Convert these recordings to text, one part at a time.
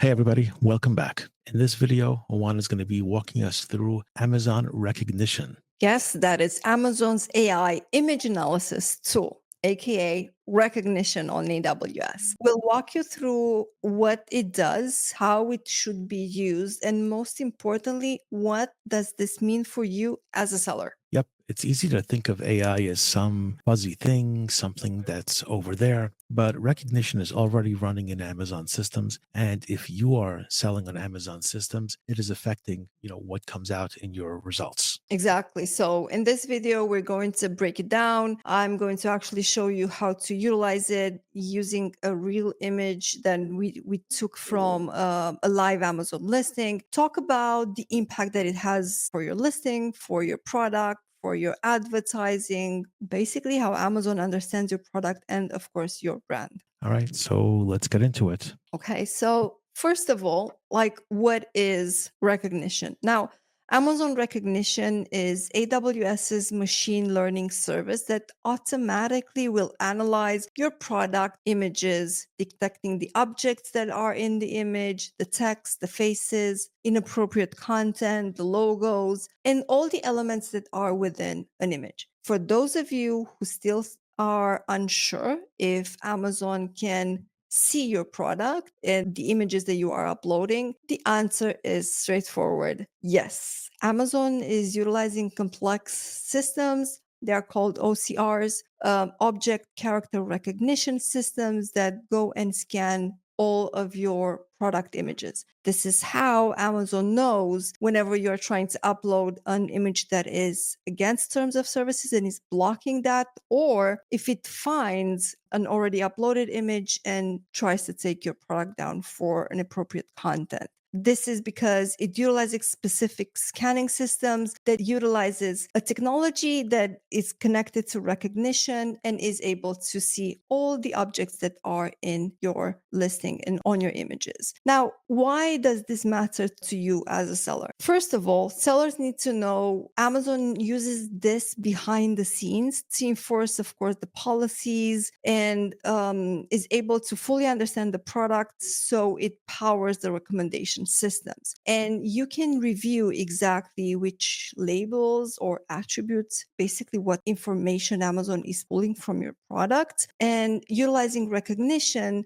Hey everybody, welcome back. In this video, Owan is going to be walking us through Amazon Rekognition. Yes, that is Amazon's AI image analysis tool, aka Rekognition on AWS. We'll walk you through what it does, how it should be used, and most importantly, what does this mean for you as a seller? Yep, it's easy to think of AI as some fuzzy thing, something that's over there, but Rekognition is already running in Amazon systems. And if you are selling on Amazon systems, it is affecting, what comes out in your results. Exactly. So in this video, we're going to break it down. I'm going to actually show you how to utilize it using a real image that we took from a live Amazon listing. Talk about the impact that it has for your listing, for your product, for your advertising, basically how Amazon understands your product and, of course, your brand. All right, so let's get into it. Okay, so first of all, what is Rekognition? Now, Amazon Rekognition is AWS's machine learning service that automatically will analyze your product images, detecting the objects that are in the image, the text, the faces, inappropriate content, the logos, and all the elements that are within an image. For those of you who still are unsure if Amazon can see your product and the images that you are uploading? The answer is straightforward. Yes. Amazon is utilizing complex systems. They are called OCRs, object character recognition systems that go and scan all of your product images. This is how Amazon knows whenever you're trying to upload an image that is against terms of services and is blocking that, or if it finds an already uploaded image and tries to take your product down for inappropriate content. This is because it utilizes specific scanning systems that utilizes a technology that is connected to Rekognition and is able to see all the objects that are in your listing and on your images. Now, why does this matter to you as a seller? First of all, sellers need to know Amazon uses this behind the scenes to enforce, of course, the policies and is able to fully understand the product so it powers the recommendation systems. And you can review exactly which labels or attributes, basically what information Amazon is pulling from your product, and utilizing Rekognition,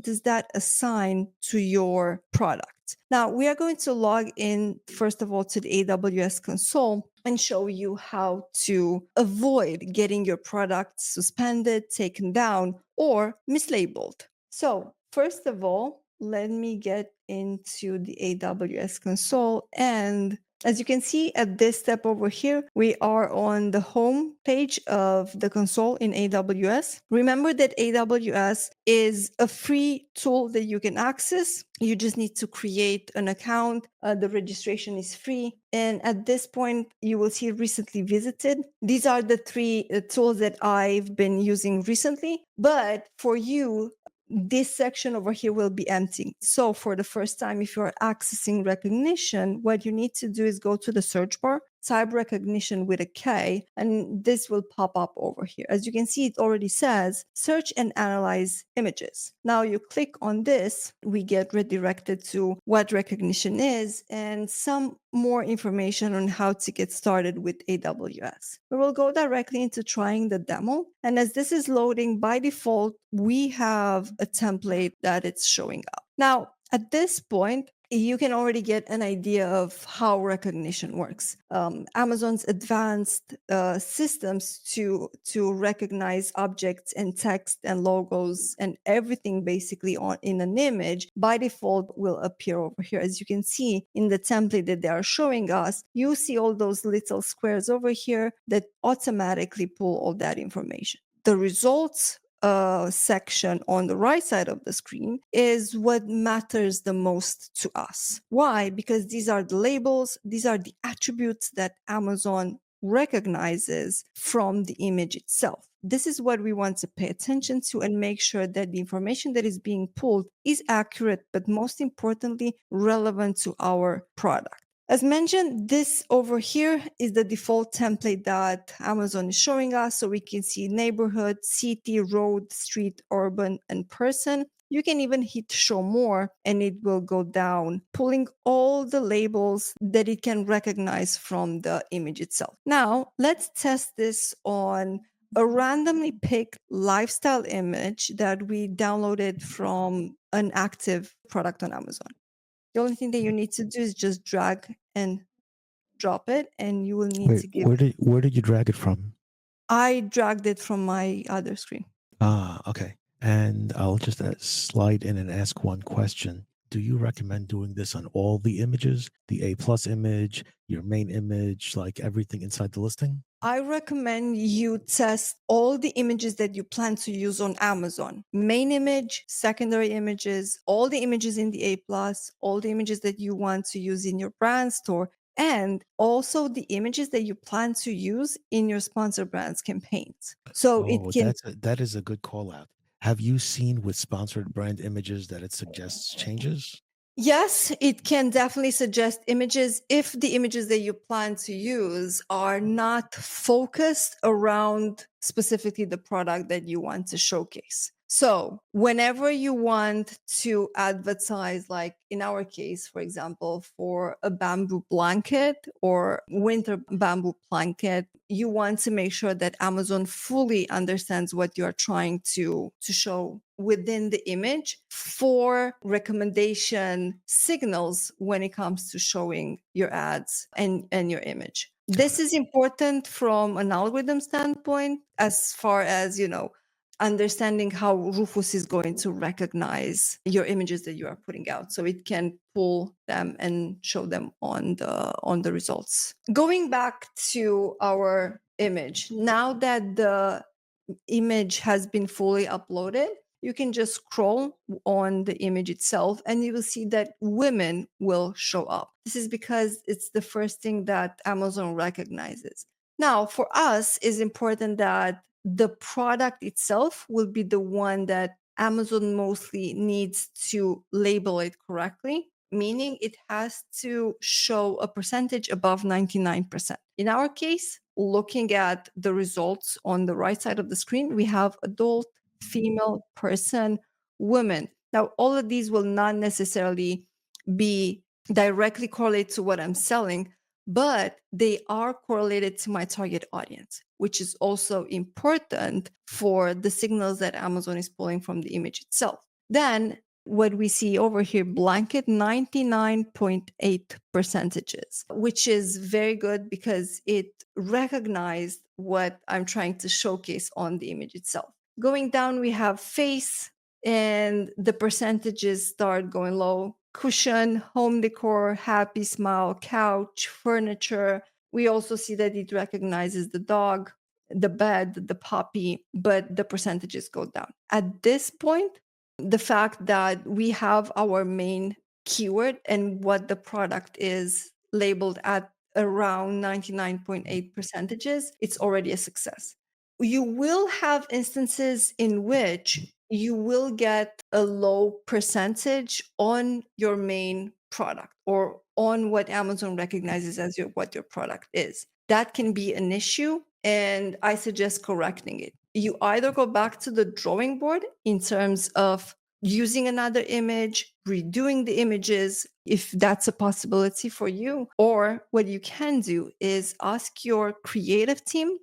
does that assign to your product? Now, we are going to log in, first of all, to the AWS console and show you how to avoid getting your product suspended, taken down, or mislabeled. So, first of all, let me get into the AWS console. And as you can see at this step over here, we are on the home page of the console in AWS. Remember that AWS is a free tool that you can access. You just need to create an account. The registration is free. And at this point, you will see recently visited. These are the three tools that I've been using recently. But for you, this section over here will be empty. So for the first time, if you're accessing Rekognition, what you need to do is go to the search bar, type Rekognition with a K, and this will pop up over here. As you can see, it already says search and analyze images. Now you click on this, we get redirected to what Rekognition is and some more information on how to get started with AWS. We will go directly into trying the demo. And as this is loading, by default, we have a template that it's showing up. Now, at this point, you can already get an idea of how Rekognition works. Amazon's advanced systems to recognize objects and text and logos and everything basically in an image by default will appear over here. As you can see in the template that they are showing us, you see all those little squares over here that automatically pull all that information. The results section on the right side of the screen is what matters the most to us. Why? Because these are the labels, these are the attributes that Amazon recognizes from the image itself. This is what we want to pay attention to and make sure that the information that is being pulled is accurate, but most importantly, relevant to our product. As mentioned, this over here is the default template that Amazon is showing us. So we can see neighborhood, city, road, street, urban, and person. You can even hit show more and it will go down, pulling all the labels that it can recognize from the image itself. Now, let's test this on a randomly picked lifestyle image that we downloaded from an active product on Amazon. The only thing that you need to do is just drag and drop it, and you will need Wait, to give. where did you drag it from? I dragged it from my other screen. Ah, okay. And I'll just slide in and ask one question. Do you recommend doing this on all the images, the A plus image, your main image, like everything inside the listing? I recommend you test all the images that you plan to use on Amazon. Main image, secondary images, all the images in the A plus, all the images that you want to use in your brand store, and also the images that you plan to use in your sponsor brands campaigns. So it Oh, can. that is a good call out. Have you seen with sponsored brand images that it suggests changes? Yes, it can definitely suggest images if the images that you plan to use are not focused around specifically the product that you want to showcase. So, whenever you want to advertise, like in our case, for example, for a bamboo blanket or winter bamboo blanket, you want to make sure that Amazon fully understands what you are trying to show within the image for recommendation signals when it comes to showing your ads and your image. Got This it. is important from an algorithm standpoint, as far as, understanding how Rufus is going to recognize your images that you are putting out, so it can pull them and show them on the results. Going back to our image, now that the image has been fully uploaded, you can just scroll on the image itself and you will see that women will show up. This is because it's the first thing that Amazon recognizes. Now, for us, it's important that the product itself will be the one that Amazon mostly needs to label it correctly, meaning it has to show a percentage above 99%. In our case, looking at the results on the right side of the screen, we have adult, female, person, women. Now, all of these will not necessarily be directly correlated to what I'm selling, but they are correlated to my target audience, which is also important for the signals that Amazon is pulling from the image itself. Then what we see over here, blanket 99.8 percentages, which is very good because it recognized what I'm trying to showcase on the image itself. Going down, we have face, and the percentages start going low. Cushion, home decor, happy smile, couch, furniture. We also see that it recognizes the dog, the bed, the puppy, but the percentages go down. At this point, the fact that we have our main keyword and what the product is labeled at around 99.8 percentages, it's already a success. You will have instances in which you will get a low percentage on your main product or on what Amazon recognizes as what your product is. That can be an issue, and I suggest correcting it. You either go back to the drawing board in terms of using another image, redoing the images, if that's a possibility for you, or what you can do is ask your creative team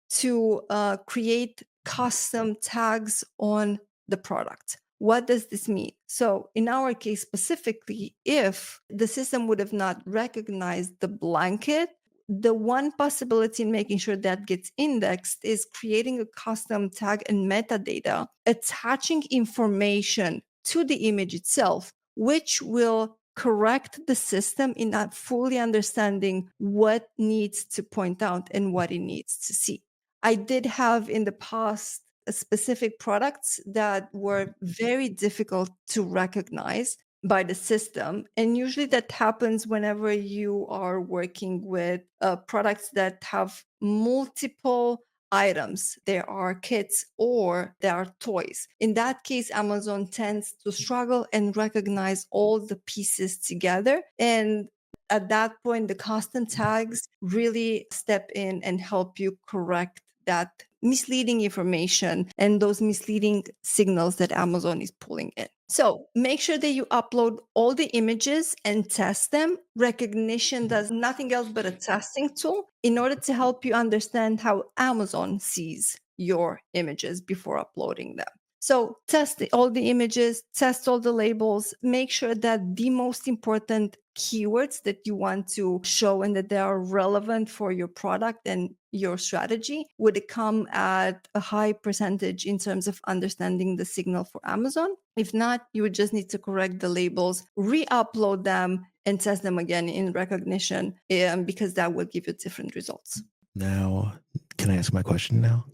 to create custom tags on the product. What does this mean? So, in our case specifically, if the system would have not recognized the blanket, the one possibility in making sure that gets indexed is creating a custom tag and metadata, attaching information to the image itself, which will correct the system in not fully understanding what needs to point out and what it needs to see. I did have in the past specific products that were very difficult to recognize by the system. And usually that happens whenever you are working with products that have multiple items. There are kits or there are toys. In that case, Amazon tends to struggle and recognize all the pieces together. And at that point, the custom tags really step in and help you correct that misleading information and those misleading signals that Amazon is pulling in. So make sure that you upload all the images and test them. Rekognition does nothing else but a testing tool in order to help you understand how Amazon sees your images before uploading them. So test all the images, test all the labels, make sure that the most important keywords that you want to show and that they are relevant for your product and your strategy would come at a high percentage in terms of understanding the signal for Amazon. If not, you would just need to correct the labels, re-upload them, and test them again in Rekognition because that will give you different results. Now, can I ask my question now?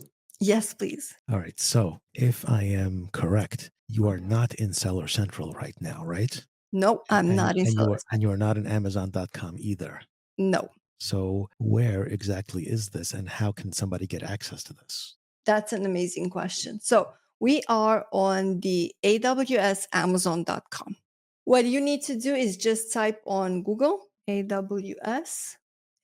Yes, please. All right. So if I am correct, you are not in Seller Central right now, right? No, I'm not in Seller And you are not in Amazon.com either. No. So where exactly is this and how can somebody get access to this? That's an amazing question. So we are on the AWS Amazon.com. What you need to do is just type on Google AWS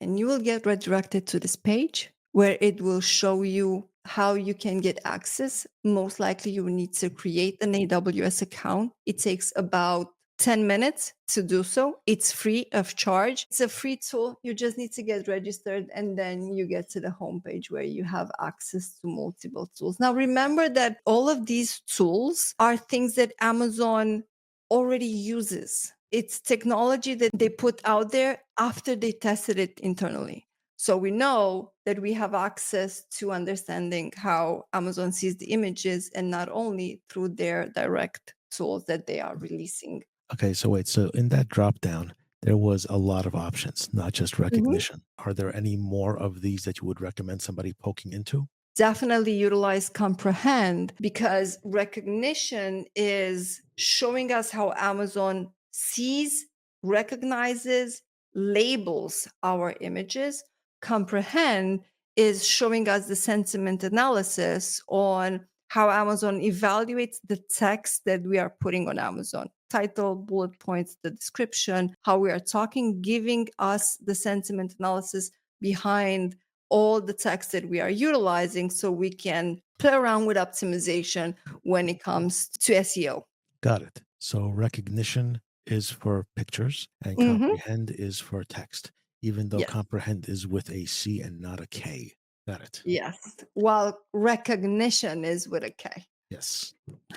and you will get redirected to this page where it will show you how you can get access. Most likely you will need to create an AWS account. It takes about 10 minutes to do so. It's free of charge. It's a free tool. You just need to get registered and then you get to the homepage where you have access to multiple tools. Now, remember that all of these tools are things that Amazon already uses. It's technology that they put out there after they tested it internally. So we know that we have access to understanding how Amazon sees the images and not only through their direct tools that they are releasing. Okay, so wait, so in that drop down, there was a lot of options, not just Rekognition. Are there any more of these that you would recommend somebody poking into? Definitely utilize comprehend because Rekognition is showing us how Amazon sees, recognizes, labels our images. Comprehend is showing us the sentiment analysis on how Amazon evaluates the text that we are putting on Amazon. Title, bullet points, the description, how we are talking, giving us the sentiment analysis behind all the text that we are utilizing so we can play around with optimization when it comes to SEO. Got it. So Rekognition is for pictures and Mm-hmm. comprehend is for text, even though Yes. comprehend is with a C and not a K. Got it. Yes. While Rekognition is with a K. Yes.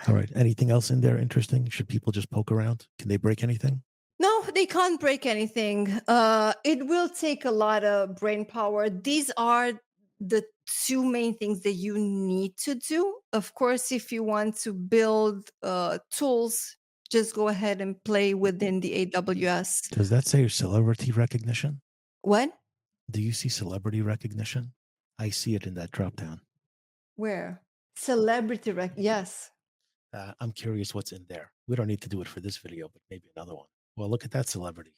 All right. Anything else in there interesting? Should people just poke around? Can they break anything? No, they can't break anything. It will take a lot of brain power. These are the two main things that you need to do. Of course, if you want to build tools, just go ahead and play within the AWS. Does that say celebrity recognition? What? Do you see celebrity recognition? I see it in that drop down. Where? Celebrity yes. I'm curious what's in there. We don't need to do it for this video, but maybe another one. Well, look at that celebrity.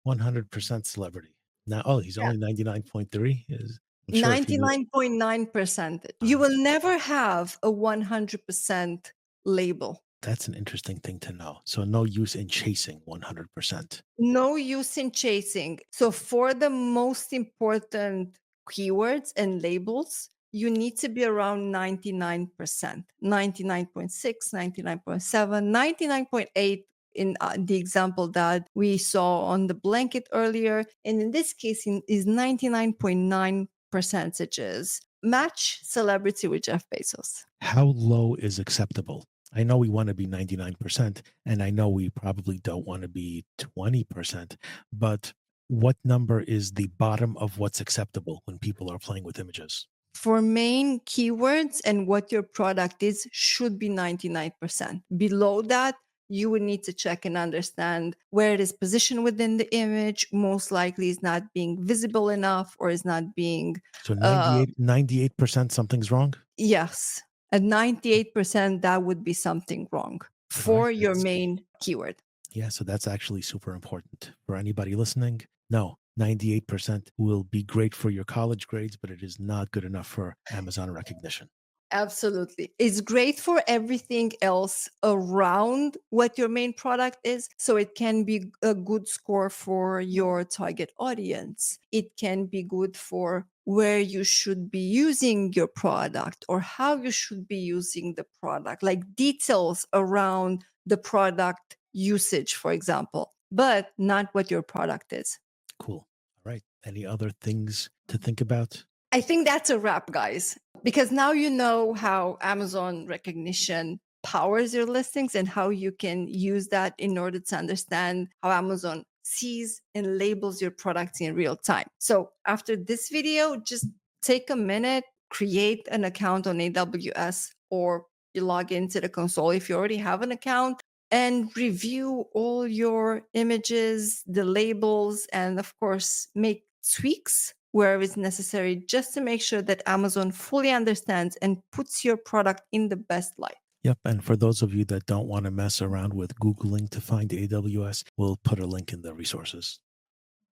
100% celebrity. Now, oh, he's Yeah. only 99.3. I'm sure if he 99.9%. You will never have a 100% label. That's an interesting thing to know. So no use in chasing 100%. No use in chasing. So for the most important keywords and labels, you need to be around 99%, 99.6, 99.7, 99.8 in the example that we saw on the blanket earlier. And in this case, is 99.9 percentages. Match celebrity with Jeff Bezos. How low is acceptable? I know we want to be 99%, and I know we probably don't want to be 20%, but what number is the bottom of what's acceptable when people are playing with images? For main keywords and what your product is should be 99%. Below that, you would need to check and understand where it is positioned within the image. Most likely is not being visible enough or is not being So 98% something's wrong? Yes. At 98%, that would be something wrong for Right, your main keyword. Yeah, so that's actually super important for anybody listening. No, 98% will be great for your college grades, but it is not good enough for Amazon recognition. Absolutely. It's great for everything else around what your main product is. So it can be a good score for your target audience. It can be good for where you should be using your product or how you should be using the product, like details around the product usage, for example, but not what your product is. Cool. All right. Any other things to think about? I think that's a wrap, guys, because now you know how Amazon Rekognition powers your listings and how you can use that in order to understand how Amazon sees and labels your products in real time. So after this video, just take a minute, create an account on AWS, or you log into the console if you already have an account, and review all your images, the labels, and of course, make tweaks where it's necessary just to make sure that Amazon fully understands and puts your product in the best light. Yep. And for those of you that don't want to mess around with Googling to find AWS, we'll put a link in the resources.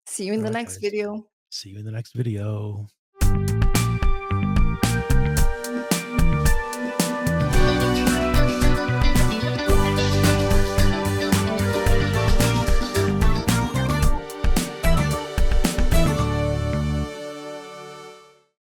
See you in All the right, next guys. video. See you in the next video.